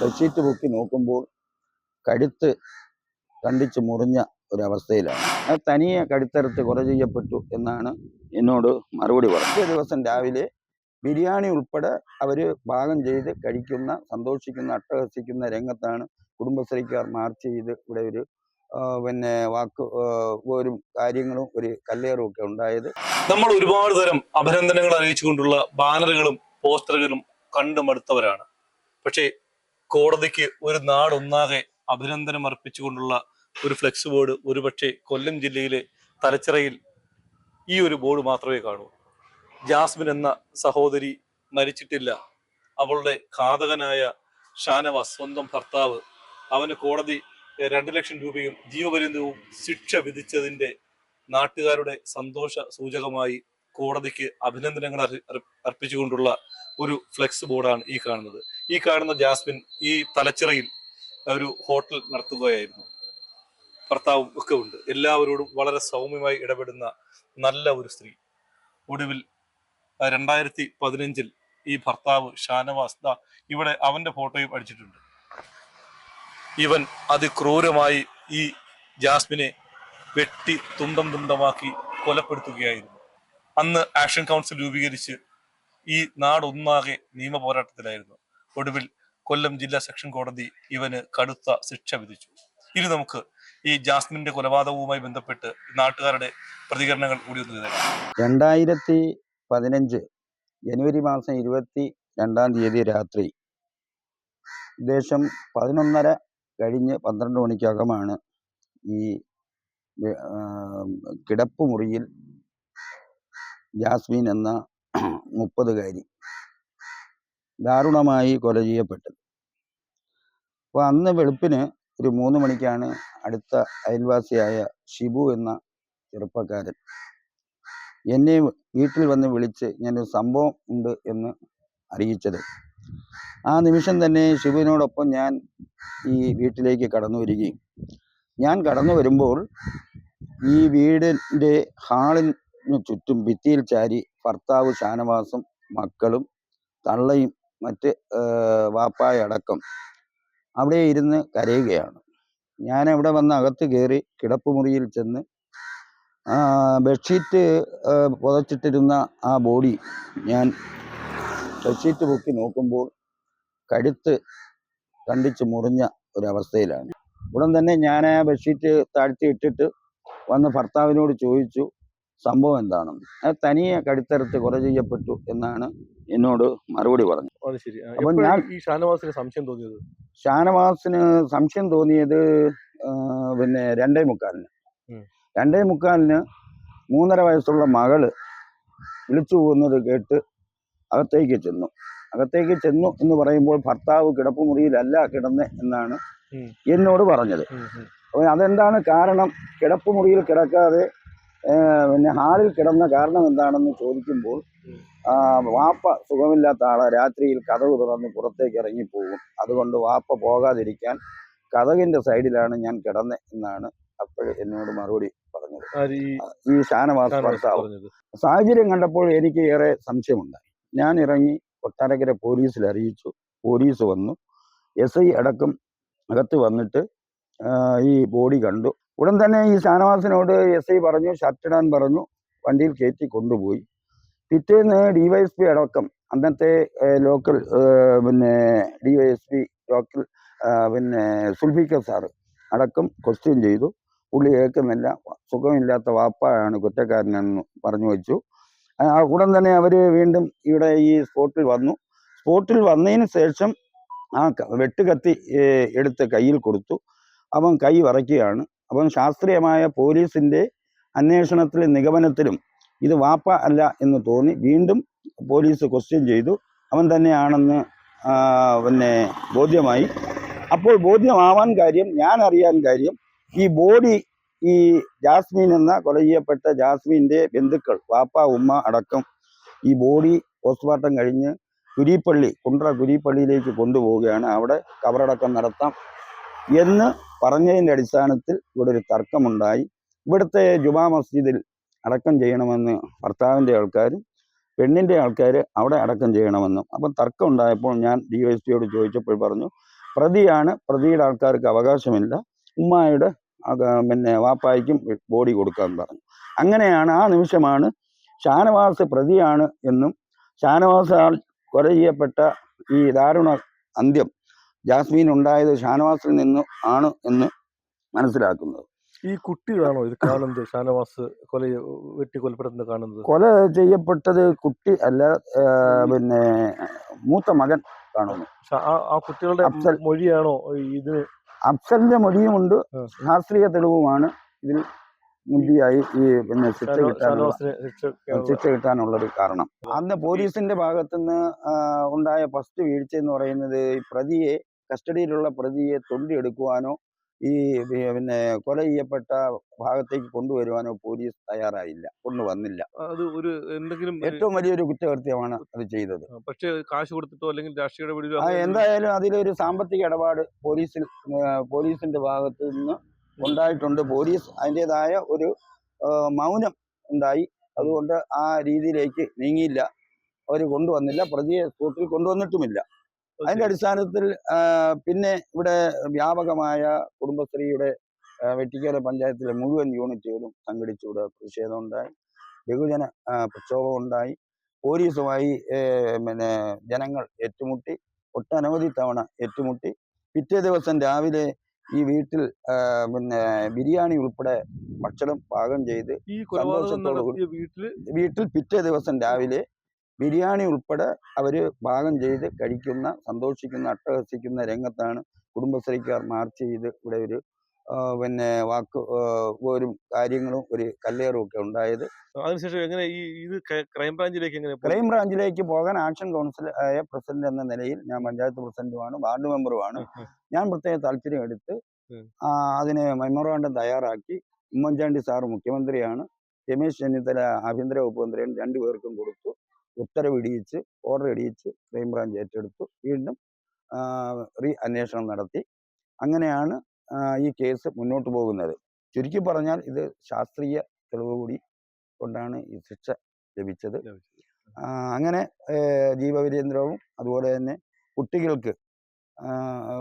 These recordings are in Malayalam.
ബെഡ്ഷീറ്റ് പൊക്കി നോക്കുമ്പോൾ കഴുത്ത് കണ്ടിച്ച് മുറിഞ്ഞ ഒരവസ്ഥയിലാണ്. അത് തനിയെ കഴുത്തറുത്ത് കൊല ചെയ്യപ്പെട്ടു എന്നാണ് എന്നോട് മറുപടി പറഞ്ഞത്. ദിവസം രാവിലെ ബിരിയാണി ഉൾപ്പെടെ അവർ പാകം ചെയ്ത് കഴിക്കുന്ന, സന്തോഷിക്കുന്ന, അട്ടഹസിക്കുന്ന രംഗത്താണ് കുടുംബശ്രീക്കാർ മാർച്ച് ചെയ്ത് ഇവിടെ ഒരു ഒരു കാര്യങ്ങളും ഒരു കല്ലേറും ഒക്കെ ഉണ്ടായത്. നമ്മൾ ഒരുപാട് തരം അഭിനന്ദനങ്ങൾ അറിയിച്ചുകൊണ്ടുള്ള ബാനറുകളും പോസ്റ്ററുകളും കണ്ടുമടുത്തവരാണ്. പക്ഷേ കോടതിക്ക് ഒരു നാടൊന്നാകെ അഭിനന്ദനം അർപ്പിച്ചുകൊണ്ടുള്ള ഒരു ഫ്ലെക്സ് ബോർഡ് ഒരുപക്ഷെ കൊല്ലം ജില്ലയിലെ തലച്ചിറയിൽ ഈ ഒരു ബോർഡ് മാത്രമേ കാണൂ. ജാസ്മിൻ എന്ന സഹോദരി മരിച്ചിട്ടില്ല. അവളുടെ ഘാതകനായ ഷാനവാസ്, സ്വന്തം ഭർത്താവ്, അവന് കോടതി 2 ലക്ഷം രൂപയും ജീവപര്യന്തവും ശിക്ഷ വിധിച്ചതിന്റെ നാട്ടുകാരുടെ സന്തോഷ സൂചകമായി കോടതിക്ക് അഭിനന്ദനങ്ങൾ അർപ്പിച്ചുകൊണ്ടുള്ള ഒരു ഫ്ലെക്സ് ബോർഡാണ് ഈ കാണുന്നത്. ഈ കാണുന്ന ജാസ്മിൻ ഈ തലച്ചിറയിൽ ഒരു ഹോട്ടൽ നടത്തുകയായിരുന്നു. ഭർത്താവും ഒക്കെ ഉണ്ട്. എല്ലാവരോടും വളരെ സൗമ്യമായി ഇടപെടുന്ന നല്ല ഒരു സ്ത്രീ. ഒടുവിൽ 2015 ഈ ഭർത്താവ് ഷാനവാസ് ഇവിടെ അവന്റെ ഫോട്ടോയും അടിച്ചിട്ടുണ്ട്. ഇവൻ അതിക്രൂരമായി ഈ ജാസ്മിനെ വെട്ടി തുണ്ടമാക്കി കൊലപ്പെടുത്തുകയായിരുന്നു. അന്ന് ആക്ഷൻ കൗൺസിൽ രൂപീകരിച്ച് ഈ നാടൊന്നാകെ നിയമ പോരാട്ടത്തിലായിരുന്നു. ഒടുവിൽ കൊല്ലം ജില്ലാ സെക്ഷൻ കോടതി ഇവന് കടുത്ത ശിക്ഷ വിധിച്ചു. ഇനി നമുക്ക് ഈ ജാസ്മിന്റെ കൊലപാതകവുമായി ബന്ധപ്പെട്ട് നാട്ടുകാരുടെ പ്രതികരണങ്ങൾ കൂടി ഒന്ന് തരാം. 2015 ജനുവരി മാസം 22-ാം തീയതി രാത്രി ഏകദേശം 11:30 കഴിഞ്ഞ് 12 മണിക്കകമാണ് ഈ കിടപ്പുമുറിയിൽ ജാസ്മിൻ എന്ന 30-കാരി ദാരുണമായി കൊല ചെയ്യപ്പെട്ടത്. അപ്പോൾ അന്ന് വെളുപ്പിന് ഒരു 3 മണിക്കാണ് അടുത്ത അയൽവാസിയായ ഷിബു എന്ന ചെറുപ്പക്കാരൻ എന്നെ വീട്ടിൽ വന്ന് വിളിച്ച് ഞാനൊരു സംഭവം ഉണ്ട് എന്ന് അറിയിച്ചത്. ആ നിമിഷം തന്നെ ഷിബുവിനോടൊപ്പം ഞാൻ ഈ വീട്ടിലേക്ക് കടന്നു വരികയും, ഞാൻ കടന്നു വരുമ്പോൾ ഈ വീടിൻ്റെ ഹാളിന് ചുറ്റും ഭിത്തിയിൽ ചാരി ഭർത്താവ് ഷാനവാസും മക്കളും തള്ളയും മറ്റ് വാപ്പായടക്കം അവിടെ ഇരുന്ന് കരയുകയാണ്. ഞാൻ അവിടെ വന്ന് അകത്ത് കയറി കിടപ്പുമുറിയിൽ ചെന്ന് ബെഡ്ഷീറ്റ് പുതച്ചിട്ടിരുന്ന ആ ബോഡി ഞാൻ ബെഡ്ഷീറ്റ് പൊക്കി നോക്കുമ്പോൾ കഴുത്ത് കണ്ടിച്ച് മുറിഞ്ഞ ഒരവസ്ഥയിലാണ്. ഉടൻ തന്നെ ഞാൻ ആ ബെഡ്ഷീറ്റ് താഴ്ത്തി ഇട്ടിട്ട് വന്ന് ഭർത്താവിനോട് ചോദിച്ചു സംഭവം എന്താണെന്ന്. അത് തനിയെ കഴുത്തറുത്ത് കൊല ചെയ്യപ്പെട്ടു എന്നാണ് എന്നോട് മറുപടി പറഞ്ഞത്. അപ്പോൾ ഞാൻ ഈ ഷാനവാസിന് സംശയം തോന്നിയത് പിന്നെ 2:45 2:45 3.5 വയസ്സുള്ള മകള് വിളിച്ചു പോകുന്നത് കേട്ട് അകത്തേക്ക് ചെന്നു എന്ന് പറയുമ്പോൾ ഭർത്താവ് കിടപ്പുമുറിയിലല്ല കിടന്ന് എന്നാണ് എന്നോട് പറഞ്ഞത്. അപ്പോൾ അതെന്താണ് കാരണം, കിടപ്പുമുറിയിൽ കിടക്കാതെ പിന്നെ ഹാളിൽ കിടന്ന കാരണം എന്താണെന്ന് ചോദിക്കുമ്പോൾ വാപ്പ സുഖമില്ലാത്ത ആളെ രാത്രിയിൽ കതക് തുറന്ന് പുറത്തേക്ക് ഇറങ്ങിപ്പോകും, അതുകൊണ്ട് വാപ്പ പോകാതിരിക്കാൻ കതകിന്റെ സൈഡിലാണ് ഞാൻ കിടന്നത് എന്നാണ് അപ്പോൾ എന്നോട് മറുപടി പറഞ്ഞത് ഈ ഷാനവാസ് ഭർത്താവ്. സാഹചര്യം കണ്ടപ്പോൾ എനിക്ക് ഏറെ സംശയമുണ്ടായി. ഞാൻ ഇറങ്ങി കൊട്ടാരക്കര പോലീസിൽ അറിയിച്ചു. പോലീസ് വന്നു. SI അടക്കം അകത്ത് വന്നിട്ട് ഈ ബോഡി കണ്ടു. ഉടൻ തന്നെ ഈ ഷാനവാസിനോട് SI പറഞ്ഞു, ഷർട്ടിടാൻ പറഞ്ഞു, വണ്ടിയിൽ കയറ്റി കൊണ്ടുപോയി. പിറ്റേന്ന് DYSP അടക്കം അന്നത്തെ local DYSP local Zulfikar sir അടക്കം ക്വസ്റ്റ്യൻ ചെയ്തു. പുള്ളി കേൾക്കുന്നില്ല, സുഖമില്ലാത്ത വാപ്പയാണ് കുറ്റക്കാരനെന്ന് പറഞ്ഞു വെച്ചു. ഉടൻ തന്നെ അവർ വീണ്ടും ഇവിടെ ഈ സ്പോട്ടിൽ വന്നു. സ്പോട്ടിൽ വന്നതിന് ശേഷം ആ വെട്ടുകത്തി എടുത്ത് കയ്യിൽ കൊടുത്തു. അവൻ കൈ വിറയ്ക്കുകയാണ്. അപ്പം ശാസ്ത്രീയമായ പോലീസിൻ്റെ അന്വേഷണത്തിലും നിഗമനത്തിലും ഇത് വാപ്പ അല്ല എന്ന് തോന്നി. വീണ്ടും പോലീസ് ക്വസ്റ്റ്യൻ ചെയ്തു. അവൻ തന്നെയാണെന്ന് ബോധ്യമായി. അപ്പോൾ ബോധ്യമാവാൻ കാര്യം, ഞാൻ അറിയാൻ കാര്യം, ഈ ബോഡി ഈ ജാസ്മിൻ എന്ന കൊല ചെയ്യപ്പെട്ട ജാസ്മിൻ്റെ ബന്ധുക്കൾ, വാപ്പ ഉമ്മ അടക്കം ഈ ബോഡി പോസ്റ്റ്മോർട്ടം കഴിഞ്ഞ് കുണ്ട്ര കുരിപ്പള്ളിയിലേക്ക് കൊണ്ടുപോവുകയാണ്. അവിടെ കബറടക്കം നടത്താം എന്ന് പറഞ്ഞതിൻ്റെ അടിസ്ഥാനത്തിൽ ഇവിടെ ഒരു തർക്കമുണ്ടായി. ഇവിടുത്തെ ജുമാ മസ്ജിദിൽ അടക്കം ചെയ്യണമെന്ന് ഭർത്താവിൻ്റെ ആൾക്കാരും പെണ്ണിൻ്റെ ആൾക്കാർ അവിടെ അടക്കം ചെയ്യണമെന്നും. അപ്പം തർക്കം ഉണ്ടായപ്പോൾ ഞാൻ DYSPയോട് ചോദിച്ചപ്പോൾ പറഞ്ഞു പ്രതിയാണ്, പ്രതിയുടെ ആൾക്കാർക്ക് അവകാശമില്ല, ഉമ്മായുടെ പിന്നെ വാപ്പായ്ക്കും ബോഡി കൊടുക്കാൻ പറഞ്ഞു. അങ്ങനെയാണ് ആ നിമിഷമാണ് ഷാനവാസ് പ്രതിയാണ് എന്നും ഷാനവാസാൽ കൊല ചെയ്യപ്പെട്ട ഈ ദാരുണ അന്ത്യം ജാസ്മിൻ ഉണ്ടായത് ഷാനവാസിൽ നിന്ന് ആണ് എന്ന് മനസ്സിലാക്കുന്നത്. ഈ കുട്ടികളാണോ ഇത് കാണുന്നത്? ഷാനവാസ് വെട്ടി കൊലപ്പെടുന്നത് കാണുന്നത്? കൊല ചെയ്യപ്പെട്ടത് കുട്ടി അല്ല, പിന്നെ മൂത്ത മകൻ കാണുന്നു. ആ കുട്ടികളുടെ മൊഴിയാണോ ഇത്? അഫ്സലിന്റെ മൊഴിയുമുണ്ട്, ശാസ്ത്രീയ തെളിവുമാണ് ഇതിൽ മുന്തിയായി ഈ പിന്നെ ശിക്ഷ കിട്ടാനുള്ളൊരു കാരണം. അന്ന് പോലീസിന്റെ ഭാഗത്തുനിന്ന് ഉണ്ടായ ഫസ്റ്റ് വീഴ്ച എന്ന് പറയുന്നത് ഈ പ്രതിയെ, കസ്റ്റഡിയിലുള്ള പ്രതിയെ തൊണ്ടിയെടുക്കുവാനോ ഈ പിന്നെ കൊല ചെയ്യപ്പെട്ട ഭാഗത്തേക്ക് കൊണ്ടുവരുവാനോ പോലീസ് തയ്യാറായില്ല, കൊണ്ടുവന്നില്ല. അത് ഒരു എന്തെങ്കിലും ഏറ്റവും വലിയൊരു കുറ്റകൃത്യമാണ് അത് ചെയ്തത്. പക്ഷേ കാശ് കൊടുത്തിട്ടോ അല്ലെങ്കിൽ രാഷ്ട്രീയ ഇടപെടലോ എന്തായാലും അതിലൊരു സാമ്പത്തിക ഇടപാട് പോലീസിന്റെ ഭാഗത്തു നിന്ന് ഉണ്ടായിട്ടുണ്ട്. പോലീസ് അതിൻ്റെതായ ഒരു മൗനം ഉണ്ടായി. അതുകൊണ്ട് ആ രീതിയിലേക്ക് നീങ്ങിയില്ല, അവർ കൊണ്ടുവന്നില്ല, പ്രതിയെ സ്പോട്ടിൽ കൊണ്ടുവന്നിട്ടുമില്ല. അതിന്റെ അടിസ്ഥാനത്തിൽ പിന്നെ ഇവിടെ വ്യാപകമായ കുടുംബശ്രീയുടെ വെട്ടിക്കര പഞ്ചായത്തിലെ മുഴുവൻ യൂണിറ്റുകളും സംഘടിച്ചുകൂടെ പ്രതിഷേധം ഉണ്ടായി, ബഹുജന പ്രക്ഷോഭം ഉണ്ടായി, പോലീസുമായി പിന്നെ ജനങ്ങൾ ഏറ്റുമുട്ടി, ഒട്ടനവധി തവണ ഏറ്റുമുട്ടി. പിറ്റേ ദിവസം രാവിലെ ഈ വീട്ടിൽ പിന്നെ ബിരിയാണി ഉൾപ്പെടെ ഭക്ഷണം പാകം ചെയ്ത് വീട്ടിൽ പിറ്റേ ദിവസം രാവിലെ ബിരിയാണി ഉൾപ്പെടെ അവര് പാകം ചെയ്ത് കഴിക്കുന്ന, സന്തോഷിക്കുന്ന, അട്ടഹസിക്കുന്ന രംഗത്താണ് കുടുംബശ്രീക്കാർ മാർച്ച് ചെയ്ത് ഇവിടെ ഒരു പിന്നെ ഒരു കാര്യങ്ങളും ഒരു കല്ലേറും ഒക്കെ ഉണ്ടായത്. അതിനുശേഷം എങ്ങനെ ഇത് ക്രൈംബ്രാഞ്ചിലേക്ക് പോകാൻ ആക്ഷൻ കൗൺസിൽ ആയ പ്രസിഡന്റ് എന്ന നിലയിൽ ഞാൻ പഞ്ചായത്ത് പ്രസിഡന്റുമാണ്, വാർഡ് മെമ്പറുമാണ്. ഞാൻ പ്രത്യേക താല്പര്യം എടുത്ത് അതിന് മെമ്മോറാണ്ടം തയ്യാറാക്കി. ഉമ്മൻചാണ്ടി സാറ് മുഖ്യമന്ത്രിയാണ്, രമേശ് ചെന്നിത്തല ആഭ്യന്തര വകുപ്പ് മന്ത്രിയാണ്, രണ്ടുപേർക്കും കൊടുത്തു. ഉത്തരവിടിയിച്ച്, ഓർഡർ ഇടിയിച്ച് ക്രൈംബ്രാഞ്ച് ഏറ്റെടുത്തു. വീണ്ടും അന്വേഷണം നടത്തി. അങ്ങനെയാണ് ഈ കേസ് മുന്നോട്ട് പോകുന്നത്. ചുരുക്കി പറഞ്ഞാൽ ഇത് ശാസ്ത്രീയ തെളിവ് കൂടി കൊണ്ടാണ് ഈ ശിക്ഷ ലഭിച്ചത്. അങ്ങനെ ജീവപര്യന്തരവും അതുപോലെ തന്നെ കുട്ടികൾക്ക്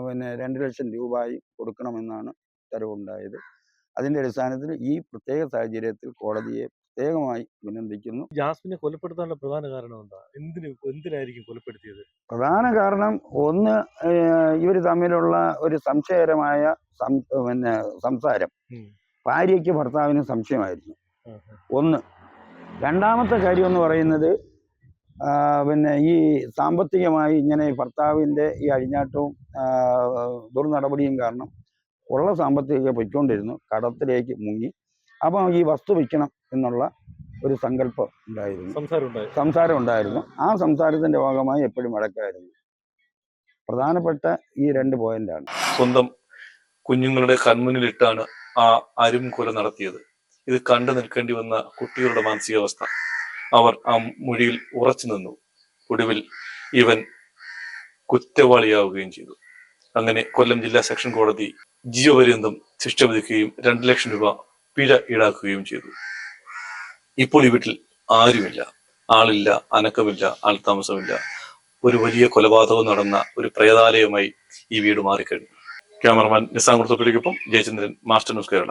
പിന്നെ 2 ലക്ഷം രൂപയും കൊടുക്കണമെന്നാണ് ഉത്തരവുണ്ടായത്. അതിന്റെ അടിസ്ഥാനത്തിൽ ഈ പ്രത്യേക സാഹചര്യത്തിൽ കോടതിയെ പ്രത്യേകമായി അഭിനന്ദിക്കുന്നു. ജാസ്മിനെ കൊലപ്പെടുത്താനുള്ള പ്രധാന കാരണം എന്താ? എന്തിനായിരിക്കും കൊലപ്പെടുത്തിയത്? പ്രധാന കാരണം ഒന്ന്, ഇവർ തമ്മിലുള്ള ഒരു സംശയകരമായ പിന്നെ സംസാരം. ഭാര്യയ്ക്ക് ഭർത്താവിന് സംശയമായിരുന്നു ഒന്ന്. രണ്ടാമത്തെ കാര്യം എന്ന് പറയുന്നത് പിന്നെ ഈ സാമ്പത്തികമായി ഇങ്ങനെ ഭർത്താവിൻ്റെ ഈ അഴിഞ്ഞാട്ടവും ദുർനടപടിയും കാരണം ഉള്ള സാമ്പത്തികം പൊയ്ക്കൊണ്ടിരുന്നു, കടത്തിലേക്ക് മുങ്ങി. അപ്പം ഈ വസ്തു വിൽക്കണം എന്നുള്ള ഒരു സങ്കല്പം ഉണ്ടായിരുന്നു, സംസാരം ഉണ്ടായിരുന്നു. ആ സംസാരത്തിന്റെ ഭാഗമായി എപ്പോഴും വഴക്കായിരുന്നു. പ്രധാനപ്പെട്ട ഈ 2 പോയിന്റാണ്. സ്വന്തം കുഞ്ഞുങ്ങളുടെ കൺമുന്നിലിട്ടാണ് ആ അരും കൊല നടത്തിയത്. ഇത് കണ്ടു നിൽക്കേണ്ടി വന്ന കുട്ടികളുടെ മാനസികാവസ്ഥ, അവർ ആ മൊഴിയിൽ ഉറച്ചു നിന്നു. ഒടുവിൽ ഇവൻ കുറ്റവാളിയാവുകയും ചെയ്തു. അങ്ങനെ കൊല്ലം ജില്ലാ സെഷൻ കോടതി ജീവപര്യന്തം ശിക്ഷ വിധിക്കുകയും 2 ലക്ഷം രൂപ പിഴ ഈടാക്കുകയും ചെയ്തു. ഇപ്പോൾ ഈ വീട്ടിൽ ആരുമില്ല, ആളില്ല, അനക്കമില്ല, ആൾതാമസമില്ല. ഒരു വലിയ കൊലപാതകം നടന്ന ഒരു പ്രേതാലയമായി ഈ വീട് മാറിക്കഴിഞ്ഞു. ക്യാമറമാൻ നിസാം കുർത്തുപ്പിടിക്കൊപ്പം ജയചന്ദ്രൻ, മാസ്റ്റർ ന്യൂസ് കേരള.